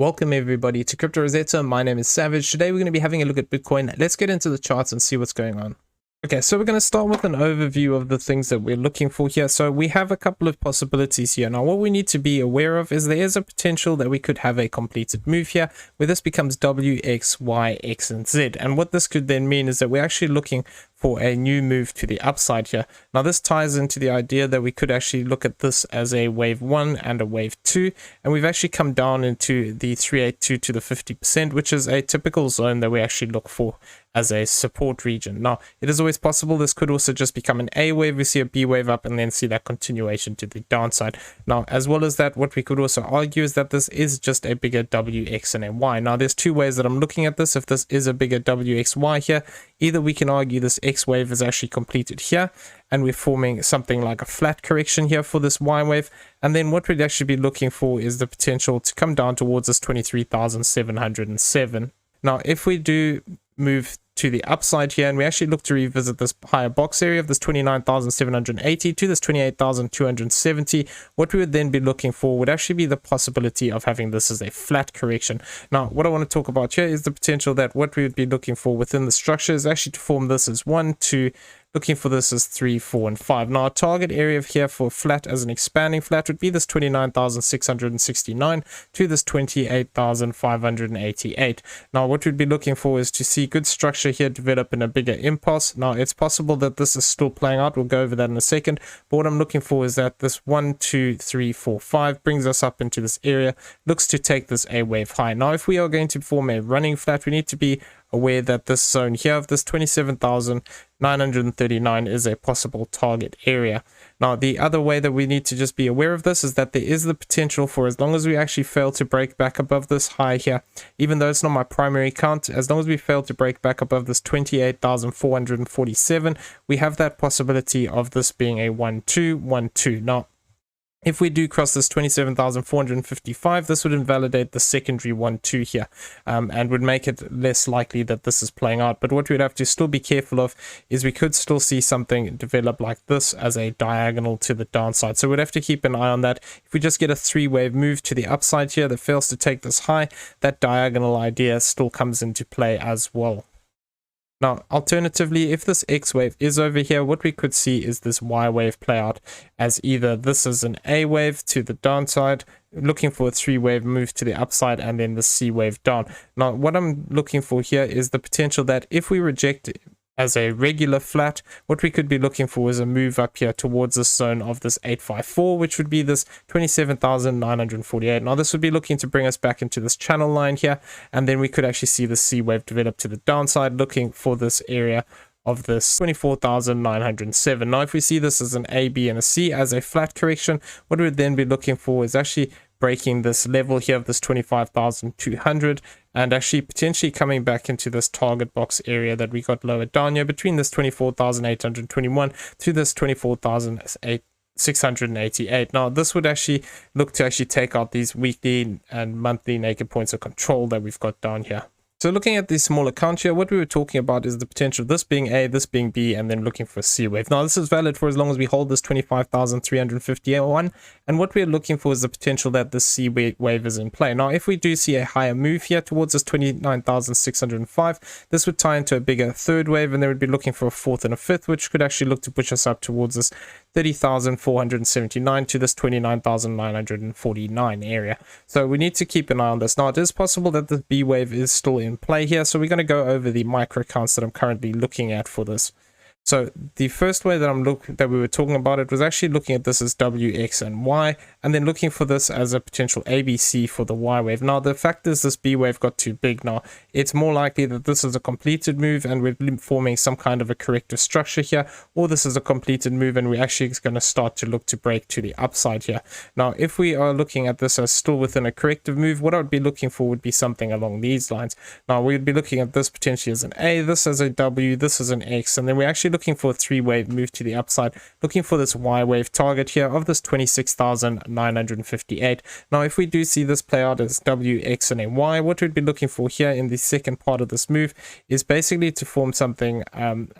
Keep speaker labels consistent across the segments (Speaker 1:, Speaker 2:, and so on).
Speaker 1: Welcome everybody to Crypto Rosetta. My name is Savage. Today we're going to be having a look at Bitcoin. Let's get into the charts and see what's going on. Okay, so we're going to start with an overview of the things that we're looking for here. So we have a couple of possibilities here. Now, what we need to be aware of is there is a potential that we could have a completed move here where this becomes W, X, Y, X, and Z. And what this could then mean is that we're actually looking for a new move to the upside here. Now, this ties into the idea that we could actually look at this as a wave 1 and a wave 2. And we've actually come down into the 382 to the 50%, which is a typical zone that we actually look for as a support region. Now, it is always possible this could also just become an A wave. We see a B wave up and then see that continuation to the downside. Now, as well as that, what we could also argue is that this is just a bigger W, X, and a Y. Now, there's two ways that I'm looking at this. If this is a bigger W, X, Y here, either we can argue this X wave is actually completed here and we're forming something like a flat correction here for this Y wave. And then what we'd actually be looking for is the potential to come down towards this 23,707. Now, if we do move to the upside here and we actually look to revisit this higher box area of this 29,780 to this 28,270, what we would then be looking for would actually be the possibility of having this as a flat correction. Now, what I want to talk about here is the potential that what we would be looking for within the structure is actually to form this as 1, 2, looking for this as 3, 4, and 5. Now, our target area here for flat as an expanding flat would be this 29,669 to this 28,588. Now, what we'd be looking for is to see good structure here develop in a bigger impulse. Now, it's possible that this is still playing out. We'll go over that in a second. But what I'm looking for is that this 1, 2, 3, 4, 5 brings us up into this area, looks to take this A wave high. Now, if we are going to form a running flat, we need to be aware that this zone here of this 27,939 is a possible target area. Now, the other way that we need to just be aware of this is that there is the potential for, as long as we actually fail to break back above this high here, even though it's not my primary count, as long as we fail to break back above this 28,447, we have that possibility of this being a 1, 2, 1, 2. Now, if we do cross this 27,455, this would invalidate the secondary 1, 2 here and would make it less likely that this is playing out. But what we'd have to still be careful of is we could still see something develop like this as a diagonal to the downside. So we'd have to keep an eye on that. If we just get a 3-wave move to the upside here that fails to take this high, that diagonal idea still comes into play as well. Now, alternatively, if this X wave is over here, what we could see is this Y wave play out as either this is an A wave to the downside, looking for a 3-wave move to the upside, and then the C wave down. Now, what I'm looking for here is the potential that if we reject it as a regular flat, what we could be looking for is a move up here towards this zone of this 854, which would be this 27,948. Now, this would be looking to bring us back into this channel line here, and then we could actually see the C wave develop to the downside, looking for this area of this 24,907. Now, if we see this as an A, B, and a C as a flat correction, what we would then be looking for is actually breaking this level here of this 25,200 and actually potentially coming back into this target box area that we got lower down here between this 24,821 to this 24,688. Now, this would actually look to actually take out these weekly and monthly naked points of control that we've got down here. So looking at the smaller count here, what we were talking about is the potential of this being A, this being B, and then looking for a C wave. Now, this is valid for as long as we hold this 25,351, and what we're looking for is the potential that this C wave is in play. Now, if we do see a higher move here towards this 29,605, this would tie into a bigger 3rd wave, and then we'd be looking for a 4th and a 5th, which could actually look to push us up towards this 30,479 to this 29,949 area. So we need to keep an eye on this. Now, it is possible that the B wave is still in play here, so we're going to go over the micro counts that I'm currently looking at for this. So the first way that we were talking about it was actually looking at this as W, X, and Y, and then looking for this as a potential ABC for the Y wave. Now, the fact is this B wave got too big. Now, it's more likely that this is a completed move and we're forming some kind of a corrective structure here, or this is a completed move and we're actually going to start to look to break to the upside here. Now, if we are looking at this as still within a corrective move, what I would be looking for would be something along these lines. Now, we'd be looking at this potentially as an A, this as a W, this as an X, and then we're actually looking for a 3-wave move to the upside, looking for this Y wave target here of this 26,958. Now, if we do see this play out as W, X, and a Y, what we'd be looking for here in the second part of this move is basically to form something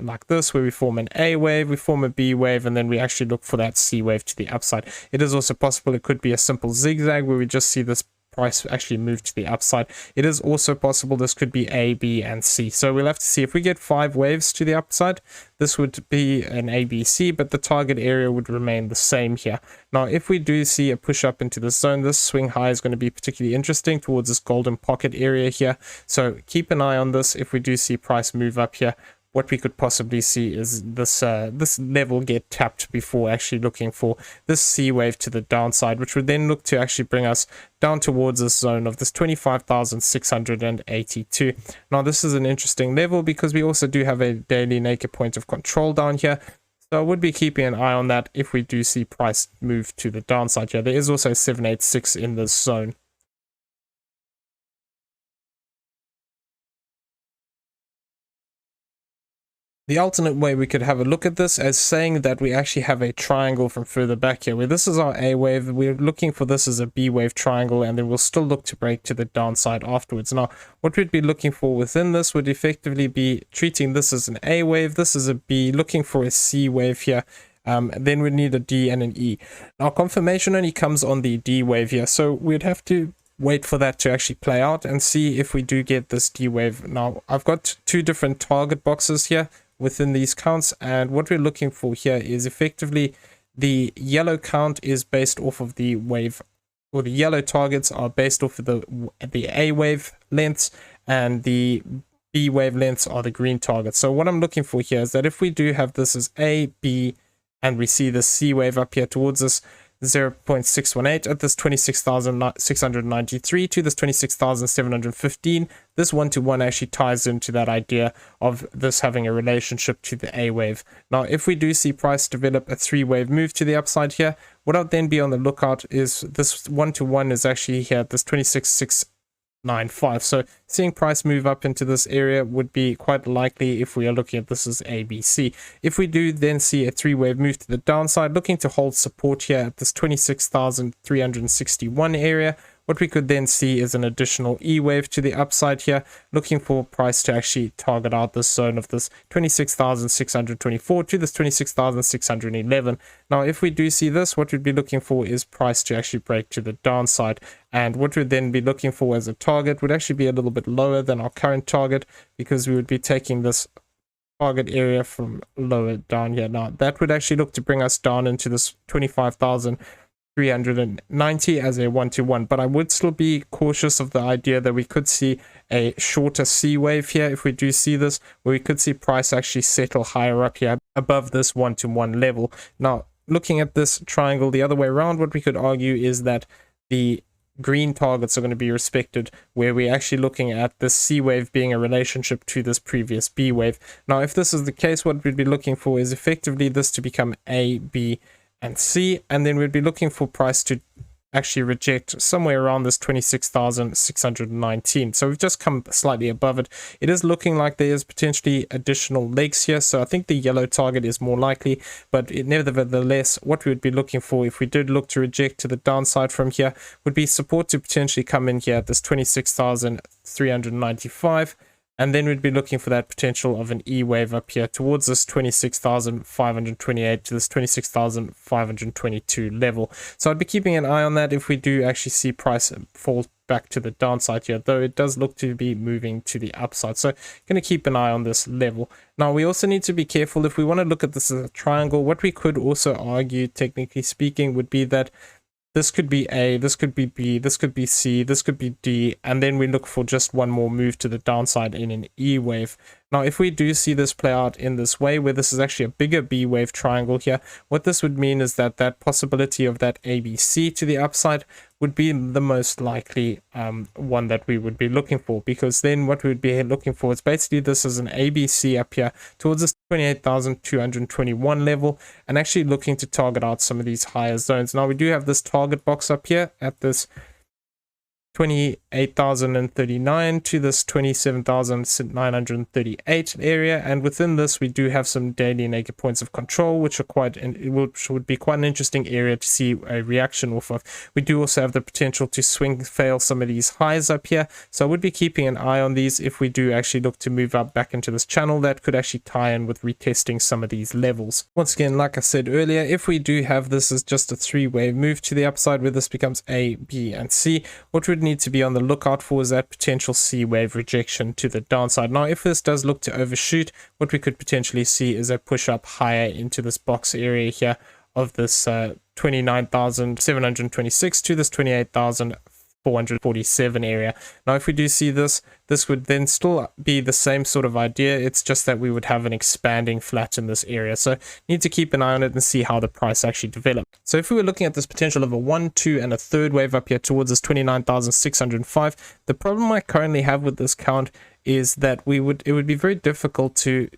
Speaker 1: like this, where we form an A wave, we form a B wave, and then we actually look for that C wave to the upside. It is also possible it could be a simple zigzag where we just see this price actually move to the upside. It is also possible this could be A, B, and C. So we'll have to see. If we get 5 waves to the upside, this would be an A, B, C, but the target area would remain the same here. Now, if we do see a push up into this zone, this swing high is going to be particularly interesting towards this golden pocket area here. So keep an eye on this. If we do see price move up here, what we could possibly see is this this level get tapped before actually looking for this C wave to the downside, which would then look to actually bring us down towards this zone of this 25,682. Now, this is an interesting level because we also do have a daily naked point of control down here. So I would be keeping an eye on that if we do see price move to the downside here. There is also 786 in this zone. The alternate way we could have a look at this as saying that we actually have a triangle from further back here, where this is our A wave, we're looking for this as a B wave triangle, and then we'll still look to break to the downside afterwards. Now, what we'd be looking for within this would effectively be treating this as an A wave, this is a B, looking for a C wave here, then we'd need a D and an E. Now, confirmation only comes on the D wave here, so we'd have to wait for that to actually play out and see if we do get this D wave. Now, I've got 2 different target boxes here within these counts, and what we're looking for here is effectively the yellow count is based off of the wave, or the yellow targets are based off of the A wave lengths, and the B wave lengths are the green targets. So what I'm looking for here is that if we do have this as A, B, and we see the C wave up here towards us 0.618 at this 26,693 to this 26,715, this 1-to-1 actually ties into that idea of this having a relationship to the A wave. Now, if we do see price develop a 3-wave move to the upside here, what I'll then be on the lookout is this 1-to-1 is actually here at this 26,695. So seeing price move up into this area would be quite likely if we are looking at this as ABC. If we do then see a 3-wave move to the downside, looking to hold support here at this 26,361 area, what we could then see is an additional E wave to the upside here, looking for price to actually target out this zone of this 26,624 to this 26,611. Now, if we do see this, what we'd be looking for is price to actually break to the downside. And what we'd then be looking for as a target would actually be a little bit lower than our current target, because we would be taking this target area from lower down here. Now, that would actually look to bring us down into this 25,390 as a 1-to-1, but I would still be cautious of the idea that we could see a shorter C wave here. If we do see this, where we could see price actually settle higher up here above this 1-to-1 level. Now, looking at this triangle the other way around, what we could argue is that the green targets are going to be respected, where we're actually looking at this C wave being a relationship to this previous B wave. Now, if this is the case, what we'd be looking for is effectively this to become A, B, and C, and then we'd be looking for price to actually reject somewhere around this 26,619. So we've just come slightly above it. It is looking like there is potentially additional legs here, so I think the yellow target is more likely, but nevertheless, what we would be looking for if we did look to reject to the downside from here would be support to potentially come in here at this 26,395. And then we'd be looking for that potential of an E wave up here towards this 26,528 to this 26,522 level. So I'd be keeping an eye on that if we do actually see price fall back to the downside here, though it does look to be moving to the upside. So going to keep an eye on this level. Now, we also need to be careful if we want to look at this as a triangle. What we could also argue, technically speaking, would be that this could be A, this could be B, this could be C, this could be D, and then we look for just one more move to the downside in an E wave. Now, if we do see this play out in this way, where this is actually a bigger B wave triangle here, what this would mean is that that possibility of that ABC to the upside would be the most likely one that we would be looking for, because then what we would be looking for is basically this is an ABC up here towards this 28,221 level, and actually looking to target out some of these higher zones. Now, we do have this target box up here at this 28,039 to this 27,938 area, and within this we do have some daily naked points of control, which would be quite an interesting area to see a reaction off of. We do also have the potential to swing fail some of these highs up here, so I would be keeping an eye on these. If we do actually look to move up back into this channel, that could actually tie in with retesting some of these levels. Once again, like I said earlier, if we do have this as just a 3-wave move to the upside where this becomes A, B, and C, what we'd would need to be on the lookout for is that potential C wave rejection to the downside. Now, if this does look to overshoot, what we could potentially see is a push up higher into this box area here of this 29,726 to this 28,447 area. Now, if we do see this, this would then still be the same sort of idea. It's just that we would have an expanding flat in this area. So need to keep an eye on it and see how the price actually develops. So if we were looking at this potential of a 1, 2, and a third wave up here towards this 29,605, the problem I currently have with this count is that it would be very difficult to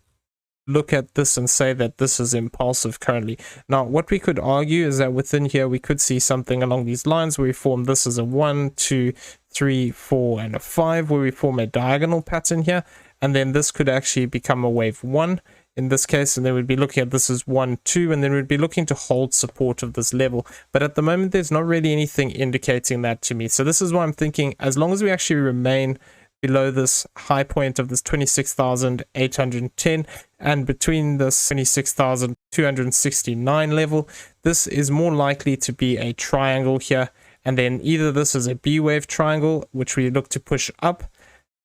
Speaker 1: look at this and say that this is impulsive currently. Now, what we could argue is that within here we could see something along these lines where we form this as a 1, 2, 3, 4, and a 5, where we form a diagonal pattern here, and then this could actually become a wave 1 in this case, and then we'd be looking at this as 1, 2, and then we'd be looking to hold support of this level. But at the moment there's not really anything indicating that to me. So this is why I'm thinking, as long as we actually remain below this high point of this 26,810 and between this 26,269 level, this is more likely to be a triangle here, and then either this is a B wave triangle which we look to push up,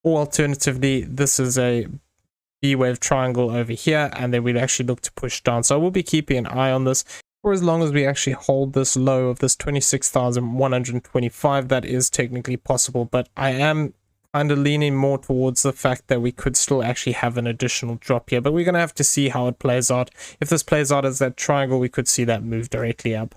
Speaker 1: or alternatively this is a B wave triangle over here and then we'd actually look to push down. So I will be keeping an eye on this for as long as we actually hold this low of this 26,125. That is technically possible, but I am kind of leaning more towards the fact that we could still actually have an additional drop here, but we're going to have to see how it plays out. If this plays out as that triangle, we could see that move directly up.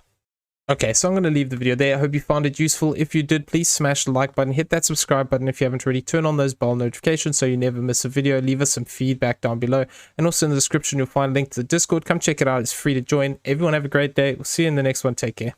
Speaker 1: Okay, so I'm going to leave the video there. I hope you found it useful. If you did, please smash the like button, hit that subscribe button if you haven't already, turn on those bell notifications so you never miss a video. Leave us some feedback down below, and also in the description you'll find a link to the Discord. Come check it out, it's free to join. Everyone have a great day. We'll see you in the next one. Take care.